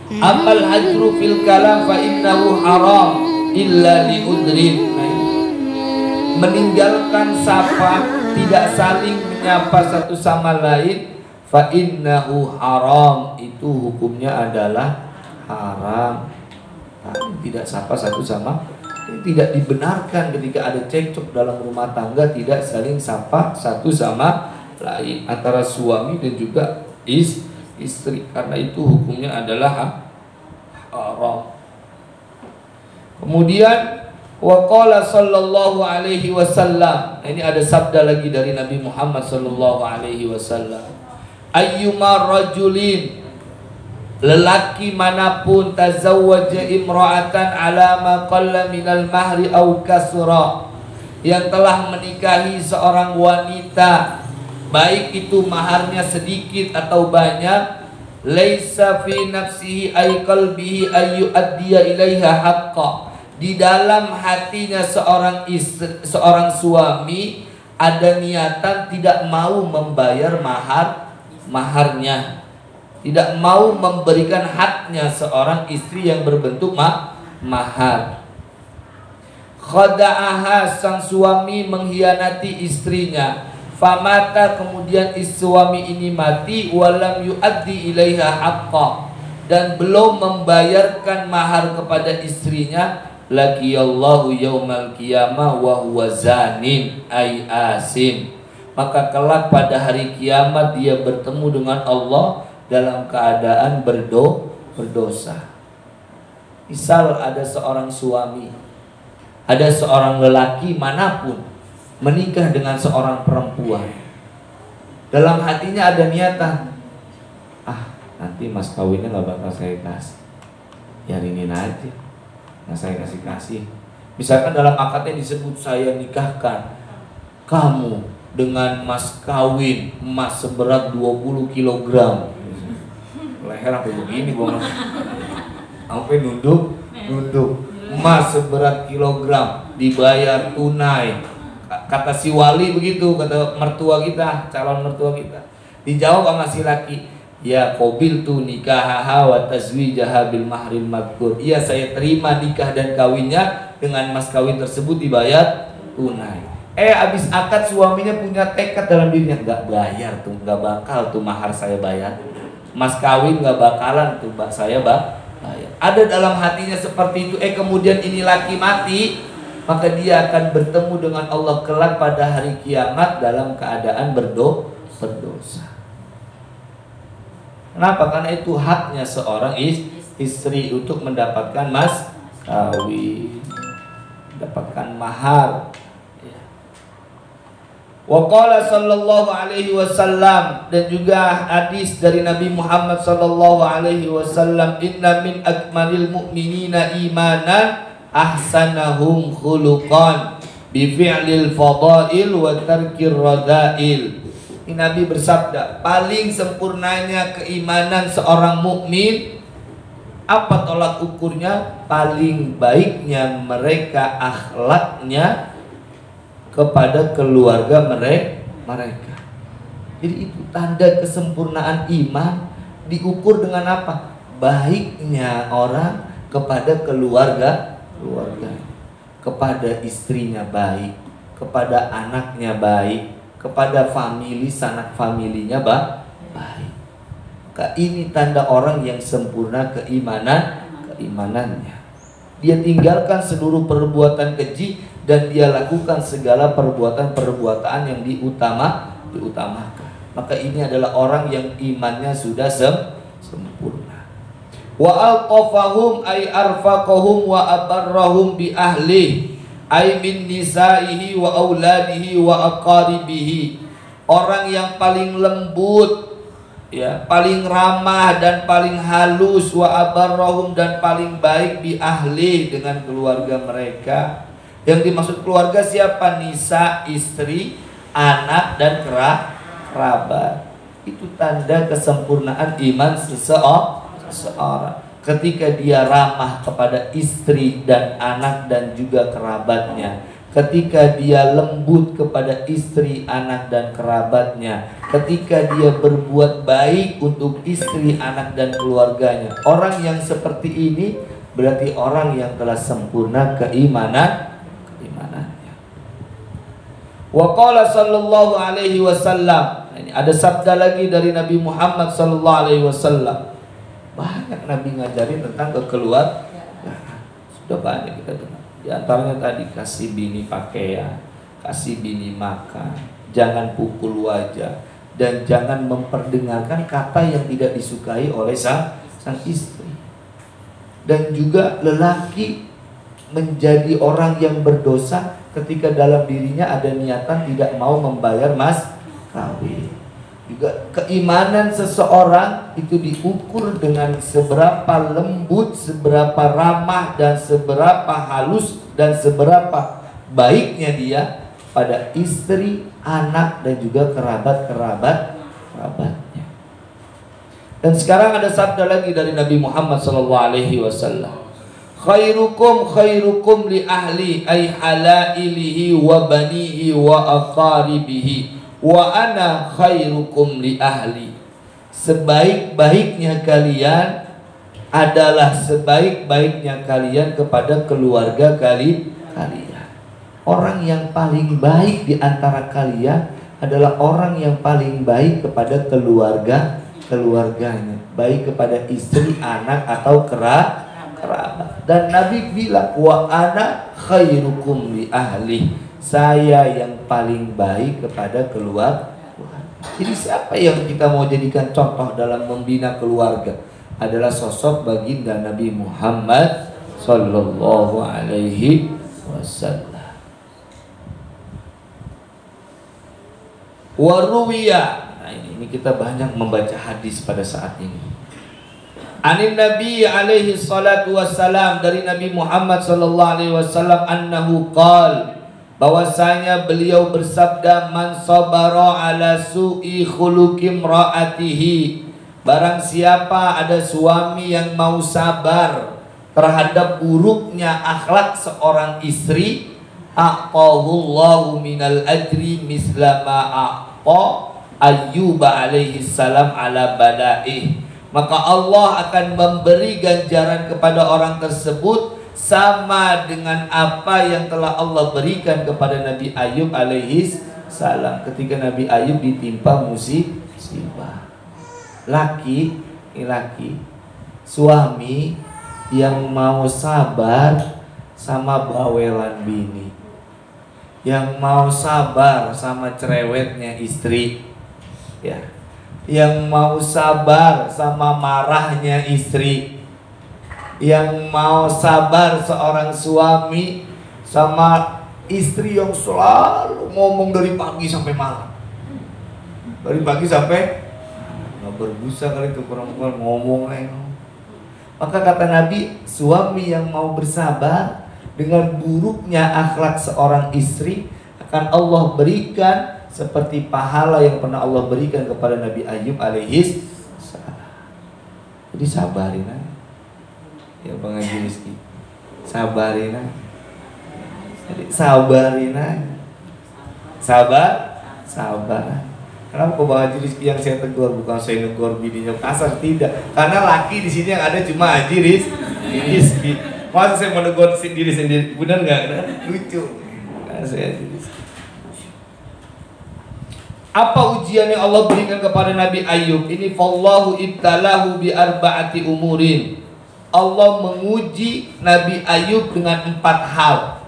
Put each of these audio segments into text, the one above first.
Amal hajru fil kalam fa innahu haram illa li udrin. Meninggalkan sapa, tidak saling menyapa satu sama lain, fa innahu haram, itu hukumnya adalah haram. Tidak sapa satu sama, tidak dibenarkan ketika ada cekcok dalam rumah tangga, tidak saling sapa satu sama lain antara suami dan juga istri, karena itu hukumnya adalah haram. Kemudian wa qala sallallahu alaihi wasallam, ini ada sabda lagi dari Nabi Muhammad sallallahu alaihi wasallam, ayyuma rajulin, lelaki manapun, tazawwaja imra'atan ala ma qalla minal mahri aw kasra, yang telah menikahi seorang wanita, baik itu maharnya sedikit atau banyak, laisa fi nafsihi ay qalbihi ay yu'addiya ilaiha haqqa, di dalam hatinya seorang suami ada niatan tidak mau membayar maharnya, tidak mau memberikan haknya seorang istri yang berbentuk mahar. Khada'aha, sang suami mengkhianati istrinya, famata, kemudian suami ini mati, walam yu'addi ilaiha haqqa, dan belum membayarkan mahar kepada istrinya, laqiyallahu yaumal qiyamah wa huwa zanin ay asim, maka kelak pada hari kiamat dia bertemu dengan Allah dalam keadaan berdosa. Misal ada seorang suami, ada seorang lelaki manapun menikah dengan seorang perempuan, dalam hatinya ada niatan, nanti mas kawinnya gak bakal saya kasih, biarinin aja, nggak saya kasih. Misalkan dalam akadnya disebut, saya nikahkan kamu dengan mas kawin emas seberat 20 kg, leher sampai begini gua, sampai nunduk, emas seberat kilogram, dibayar tunai. Kata si wali begitu, kata mertua kita, calon mertua kita. Dijawab sama si laki, ya qabiltu nikahaha wa tazwijaha bil mahril madkur. Iya, saya terima nikah dan kawinnya dengan mas kawin tersebut dibayar tunai. Abis akad suaminya punya tekad dalam dirinya, nggak bayar tuh, nggak bakal tuh mahar saya bayar. Mas kawin nggak bakalan tuh saya bayar. Ada dalam hatinya seperti itu. Kemudian ini laki mati, maka dia akan bertemu dengan Allah kelak pada hari kiamat dalam keadaan berdosa. Kenapa? Karena itu haknya seorang istri untuk mendapatkan mas kawin, mendapatkan mahar. Wa qala sallallahu alaihi wasallam, dan juga hadis dari Nabi Muhammad sallallahu alaihi wasallam, inna min akmalil mu'minina imanan ahsanahum khuluqan bi fi'lil fadail wa tarkir radail. Ini Nabi bersabda, paling sempurnanya keimanan seorang mukmin, apa tolak ukurnya? Paling baiknya mereka akhlaknya kepada keluarga mereka. Jadi itu tanda kesempurnaan iman, diukur dengan apa? Baiknya orang kepada keluarga, kepada istrinya baik, kepada anaknya baik, kepada sanak familinya baik. Maka ini tanda orang yang sempurna keimanannya. Dia tinggalkan seluruh perbuatan keji dan dia lakukan segala perbuatan yang diutamakan. Maka ini adalah orang yang imannya sudah sempurna. Wa alqafahum ay arfaqahum wa abarrahum bi ahli ay min nisaihi wa auladihi wa aqaribihi. Orang yang paling lembut, ya, paling ramah dan paling halus, wa abarrahum, dan paling baik bi ahli, dengan keluarga mereka. Yang dimaksud keluarga siapa? Nisa, istri, anak, dan kerabat. Itu tanda kesempurnaan iman seseorang. Ketika dia ramah kepada istri dan anak dan juga kerabatnya, ketika dia lembut kepada istri, anak dan kerabatnya, ketika dia berbuat baik untuk istri, anak dan keluarganya. Orang yang seperti ini berarti orang yang telah sempurna keimanannya. Wa qala sallallahu alaihi wasallam. Ini ada sabda lagi dari Nabi Muhammad sallallahu alaihi wasallam. Banyak Nabi ngajarin tentang kekeluargaan. Sudah banyak kita dengar. Di antaranya tadi kasih bini pakaian, kasih bini makan, jangan pukul wajah, dan jangan memperdengarkan kata yang tidak disukai oleh sang istri. Dan juga lelaki menjadi orang yang berdosa ketika dalam dirinya ada niatan tidak mau membayar mas kawin. Juga keimanan seseorang itu diukur dengan seberapa lembut, seberapa ramah, dan seberapa halus, dan seberapa baiknya dia pada istri, anak, dan juga kerabatnya. Dan sekarang ada sabda lagi dari Nabi Muhammad SAW. Khairukum li ahli ay halailihi wa banihi wa aqaribihi wa ana khairukum li ahli. Sebaik-baiknya kalian adalah sebaik-baiknya kalian kepada keluarga kalian. Orang yang paling baik di antara kalian adalah orang yang paling baik kepada keluarganya, baik kepada istri, anak atau kerabat. Dan Nabi bilang wa ana khairukum li ahli. Saya yang paling baik kepada keluarga. Jadi siapa yang kita mau jadikan contoh dalam membina keluarga adalah sosok baginda Nabi Muhammad sallallahu alaihi wasallam. Waruwiya. Nah ini kita banyak membaca hadis pada saat ini. Anin Nabi alaihi salatu wassalam, dari Nabi Muhammad sallallahu alaihi wasallam, annahu qala, bahwasanya beliau bersabda, man sabara ala su'i khuluqim ra'atihi, barang siapa ada suami yang mau sabar terhadap buruknya akhlak seorang istri, aqahullahu minal ajri misla ma aqa Ayyub alaihi salam ala bala'ih, maka Allah akan memberi ganjaran kepada orang tersebut sama dengan apa yang telah Allah berikan kepada Nabi Ayub alaihi salam ketika Nabi Ayub ditimpa musibah. Laki suami yang mau sabar sama bawelan bini, yang mau sabar sama cerewetnya istri, ya, yang mau sabar sama marahnya istri, yang mau sabar seorang suami sama istri yang selalu ngomong dari pagi sampai malam, dari pagi sampai nggak berbusa kali itu perempuan ngomong. Maka kata Nabi, suami yang mau bersabar dengan buruknya akhlak seorang istri akan Allah berikan seperti pahala yang pernah Allah berikan kepada Nabi Ayub alaihi salam. Jadi sabarin aja. Ya Bang Haji Rizky, sabarin aja. Sabar. Kenapa Bang Haji Rizky yang saya tegur, bukan saya negur bininya kasar? Tidak, karena laki di sini yang ada cuma Haji Rizky. Masa saya mau negur diri sendiri, benar nggak? Lucu. Karena saya Haji Rizky. Apa ujian yang Allah berikan kepada Nabi Ayub ini? Fallahu ibtalahu bi arba'ati umurin. Allah menguji Nabi Ayub dengan 4 hal.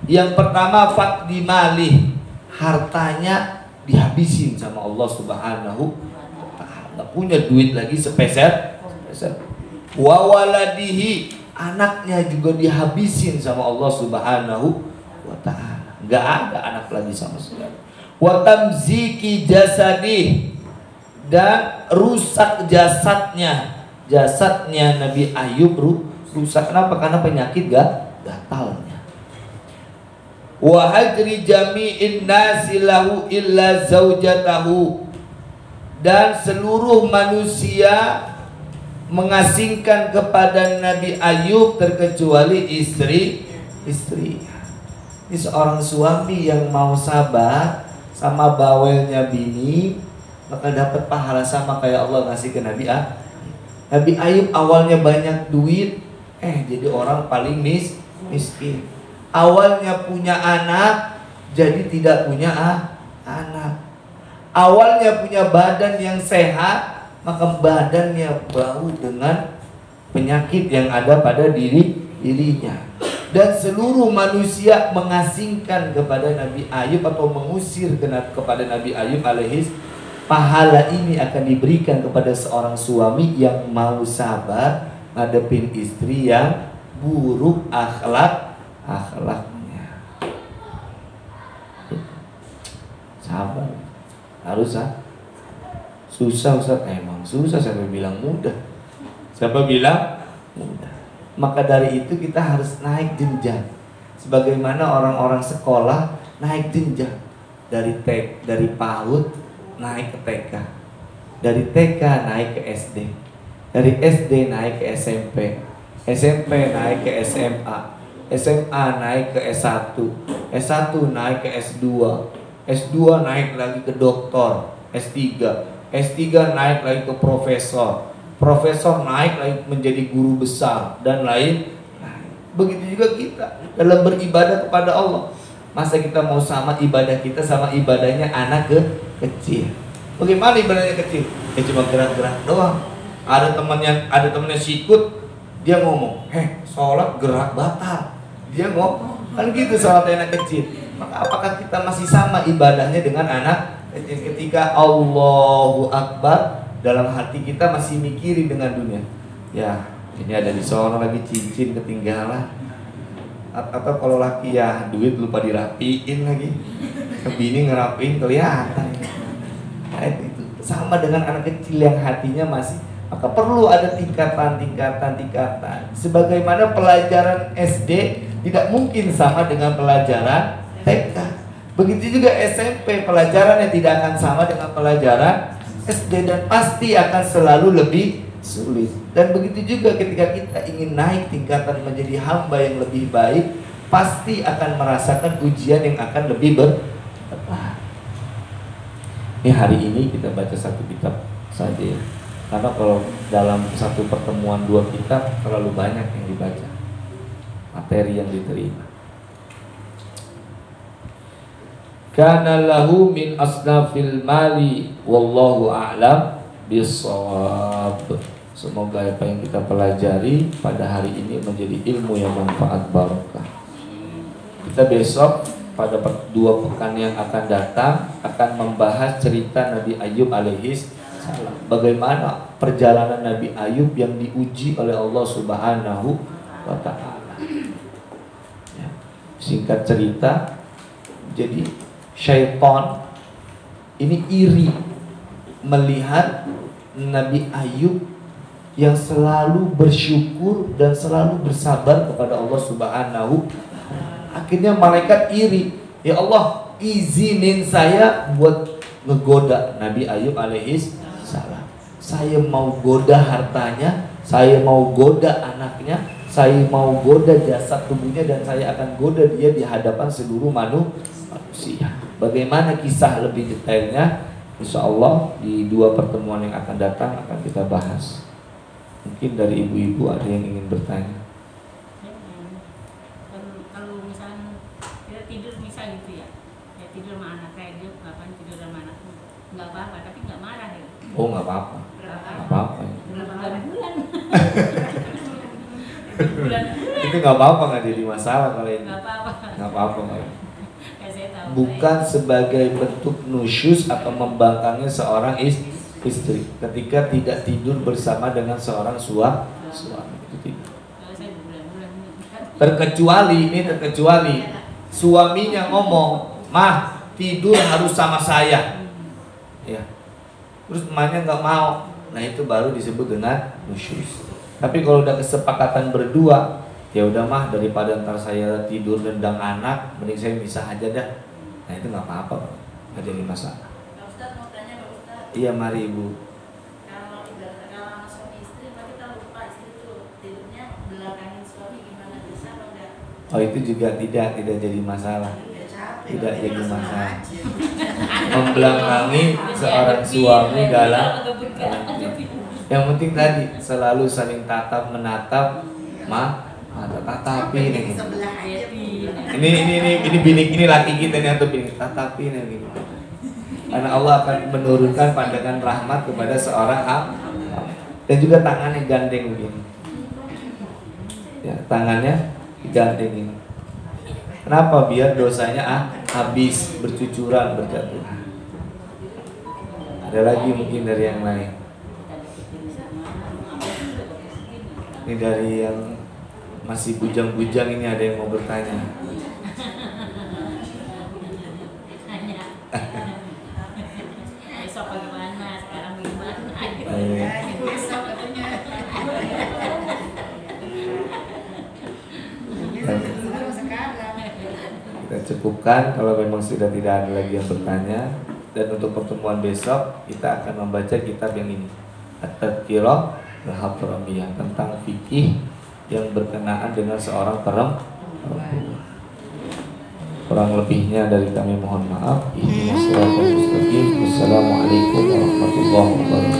Yang pertama, faqdi malih, hartanya dihabisin sama Allah Subhanahu wa ta'ala. Nggak punya duit lagi sepeser. Wa waladihi, anaknya juga dihabisin sama Allah Subhanahu wa ta'ala. Nggak ada anak lagi sama sekali. Wa tamziki jasadih, dan rusak jasadnya Nabi Ayub rusak. Kenapa? Karena penyakit gatalnya. Wa hajri jami'in nasi lahu illa zaujatahu, dan seluruh manusia mengasingkan kepada Nabi Ayub terkecuali istri. Ini seorang suami yang mau sabar sama bawelnya bini, maka dapat pahala sama kayak Allah ngasih ke Nabi Ayub. Nabi Ayub awalnya banyak duit, jadi orang paling miskin. Awalnya punya anak, jadi tidak punya anak. Awalnya punya badan yang sehat, maka badannya bau dengan penyakit yang ada pada dirinya. Dan seluruh manusia mengasingkan kepada Nabi Ayub atau mengusir kepada Nabi Ayub alaihis. Pahala ini akan diberikan kepada seorang suami yang mau sabar ngadepin istri yang buruk akhlaknya. Sabar harus susah Ustaz, emang susah. Siapa bilang mudah? Siapa bilang mudah? Maka dari itu kita harus naik jenjang. Sebagaimana orang-orang sekolah naik jenjang dari PAUD naik ke TK, dari TK naik ke SD, dari SD naik ke SMP, SMP naik ke SMA, SMA naik ke S1, S1 naik ke S2, S2 naik lagi ke doktor, S3, S3 naik lagi ke profesor, profesor naik lagi menjadi guru besar dan lain. Begitu juga kita dalam beribadah kepada Allah. Masa kita mau sama ibadah kita sama ibadahnya anak kecil? Bagaimana ibadahnya kecil? Cuma gerak-gerak doang. Ada temannya sikut, dia ngomong, sholat gerak batal. Dia ngomong, kan gitu sholat anak kecil. Maka apakah kita masih sama ibadahnya dengan anak kecil? Ketika Allahu Akbar, dalam hati kita masih mikirin dengan dunia. Ya, ini ada di sono lagi cincin ketinggalan. Atau kalau laki ya duit lupa dirapiin lagi, bini ngerapiin kelihatan. Nah, itu sama dengan anak kecil yang hatinya masih, maka perlu ada tingkatan. Sebagaimana pelajaran SD tidak mungkin sama dengan pelajaran TK, begitu juga SMP pelajarannya tidak akan sama dengan pelajaran SD dan pasti akan selalu lebih sulit. Dan begitu juga ketika kita ingin naik tingkatan menjadi hamba yang lebih baik, pasti akan merasakan ujian yang akan lebih berat. Ini hari ini kita baca satu kitab saja ya. Karena kalau dalam satu pertemuan 2 kitab terlalu banyak yang dibaca, materi yang diterima. Kana lahu min asnafil mali wallahu a'lam bissawab. Semoga apa yang kita pelajari pada hari ini menjadi ilmu yang manfaat barokah. Kita besok pada 2 pekan yang akan datang akan membahas cerita Nabi Ayub alaihis salam. Bagaimana perjalanan Nabi Ayub yang diuji oleh Allah Subhanahu wa ta'ala. Ya. Singkat cerita, jadi syaitan ini iri melihat Nabi Ayub yang selalu bersyukur dan selalu bersabar kepada Allah Subhanahu. Akhirnya malaikat iri, ya Allah izinin saya buat ngegoda Nabi Ayub alaihis salam. Saya mau goda hartanya, saya mau goda anaknya, saya mau goda jasad tubuhnya, dan saya akan goda dia di hadapan seluruh manusia. Bagaimana kisah lebih detailnya? Insya Allah di 2 pertemuan yang akan datang akan kita bahas. Mungkin dari ibu-ibu ada yang ingin bertanya. Kalau misalnya kita tidur misal gitu ya tidur sama anak kayak dia kapan tidur sama anak nggak apa-apa, tapi nggak marah ya? Oh nggak apa-apa, nggak apa-apa. Bulan. Itu nggak apa-apa, nggak jadi masalah kalau ini. Nggak apa-apa. Bukan sebagai bentuk nusyus atau membangkangnya seorang istri ketika tidak tidur bersama dengan seorang suami itu tidak. Terkecuali suaminya ngomong, "Mah, tidur harus sama saya." Ya. Terus emaknya nggak mau. Nah, itu baru disebut dengan nusyus. Tapi kalau udah kesepakatan berdua, ya udah mah, daripada ntar saya tidur nendang anak, mending saya bisa aja dah. Nah, itu nggak apa-apa, nggak jadi masalah. Pak Ustadz mau tanya, Pak Ustadz. Iya, mari Ibu. Kalau suami istri, Pak, kita lupa istri itu tidurnya belakangin suami, gimana, bisa apa enggak? Oh itu juga tidak jadi masalah. Tidak jadi masalah. Membelakangi seorang suami dalam yang penting tadi selalu saling tatap menatap mata tatapi nih. Ini binik ini laki kita nih atau binik tatapi nih gitu. Karena Allah akan menurunkan pandangan rahmat kepada seorang dan juga tangannya gandeng begini. Ya, tangannya digandeng ini. Kenapa? Biar dosanya habis, bercucuran, berjatuhan. Ada lagi mungkin dari yang lain. Ini dari yang masih bujang-bujang ini ada yang mau bertanya. Besok bagaimana? Sekarang bagaimana? Besok katanya. Kita cukupkan kalau memang sudah tidak ada lagi yang bertanya. Dan untuk pertemuan besok kita akan membaca kitab yang ini, At-Tadhkirah Al-Hadramiyah, tentang fikih yang berkenaan dengan seorang perempuan. Kurang lebihnya dari kami mohon maaf. Wassalamualaikum warahmatullahi wabarakatuh.